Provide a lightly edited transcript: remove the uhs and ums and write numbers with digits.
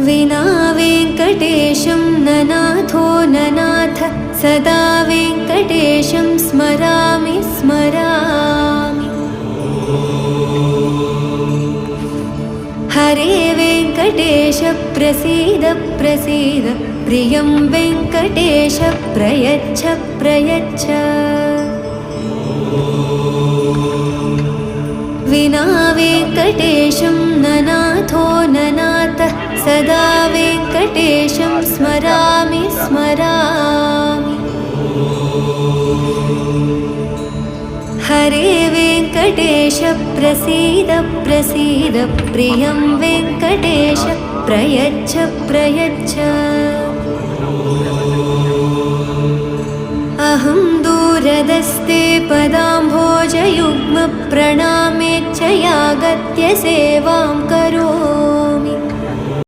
विना वेङ्कटेशं ननाथो ननाथ सदा वेङ्कटेशं स्मरामि स्मरामि। हरे वेङ्कटेश प्रसीद प्रसीद प्रियं वेङ्कटेश प्रयच्छ प्रयच्छ। विना वेङ्कटेशं ननाथो ननाथ सदा वेङ्कटेशं स्मरामि स्मरामि। हरे वेङ्कटेश प्रसीद प्रसीद प्रियं वेङ्कटेश प्रयच्छ प्रयच्छ। अहं दूरदस्ते पदाम्भोजयुग्म प्रणामेच्छ यागत्य सेवां करोमि।